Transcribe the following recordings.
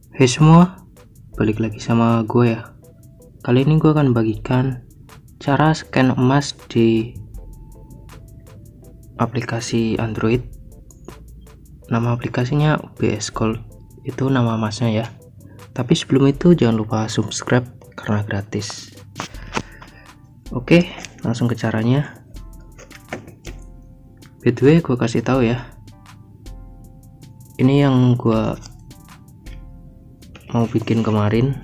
Hey semua, balik lagi sama gue ya. Kali ini gue akan bagikan cara scan emas di aplikasi Android. Nama aplikasinya UBS Gold, itu nama emasnya ya. Tapi sebelum itu jangan lupa subscribe karena gratis. Oke, langsung ke caranya. By the way, gue kasih tahu ya. Ini yang gue mau bikin kemarin.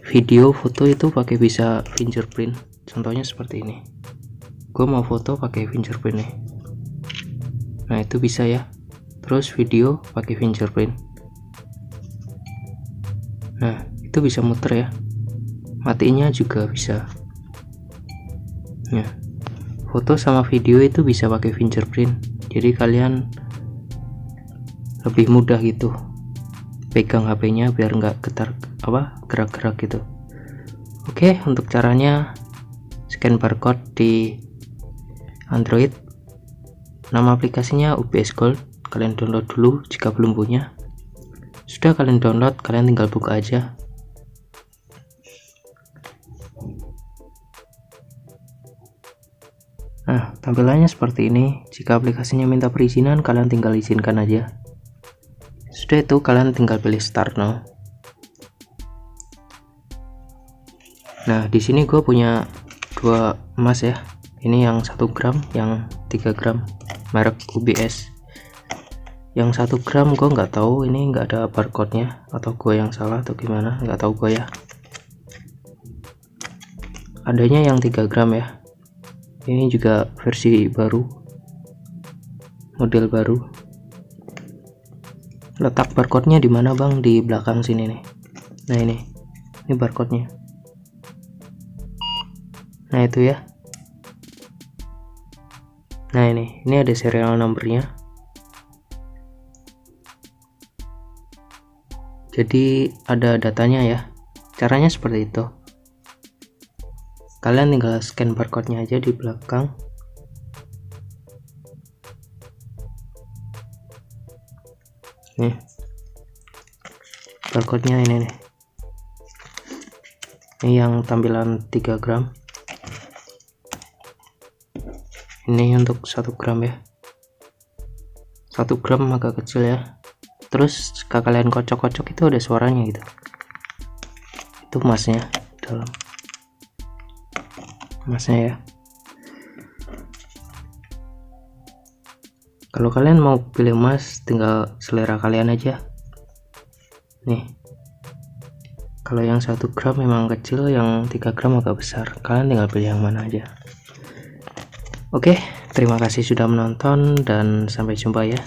Video foto itu pakai bisa fingerprint, contohnya seperti ini. Gue mau foto pakai fingerprint nih, nah itu bisa ya. Terus video pakai fingerprint, nah itu bisa muter ya. Matinya juga bisa. Nah, foto sama video itu bisa pakai fingerprint, jadi kalian lebih mudah gitu pegang HP-nya biar nggak gerak-gerak gitu. Oke, untuk caranya scan barcode di Android. Nama aplikasinya UBS Gold. Kalian download dulu jika belum punya. Sudah kalian download, kalian tinggal buka aja. Nah, tampilannya seperti ini. Jika aplikasinya minta perizinan, kalian tinggal izinkan aja. Sudah itu kalian tinggal pilih start now. Nah, di sini gue punya dua emas ya. Ini yang 1 gram, yang 3 gram, merek UBS. Yang 1 gram gue nggak tahu, ini nggak ada barcode-nya, atau gue yang salah atau gimana, nggak tahu gue ya. Adanya yang 3 gram ya. Ini juga versi baru, model baru. Letak barcode-nya di mana bang? Di belakang sini nih. Nah ini barcode-nya. Nah itu ya. Nah ini ada serial numbernya. Jadi ada datanya ya. Caranya seperti itu. Kalian tinggal scan barcode-nya aja di belakang. Nih, barcode-nya ini nih. Ini yang tampilan 3 gram. Ini untuk 1 gram ya. 1 gram agak kecil ya. Terus jika kalian kocok-kocok itu ada suaranya gitu. Itu emasnya dalam. Emasnya ya. Kalau kalian mau pilih emas, tinggal selera kalian aja. Nih. Kalau yang 1 gram memang kecil, yang 3 gram agak besar. Kalian tinggal pilih yang mana aja. Oke, terima kasih sudah menonton dan sampai jumpa ya.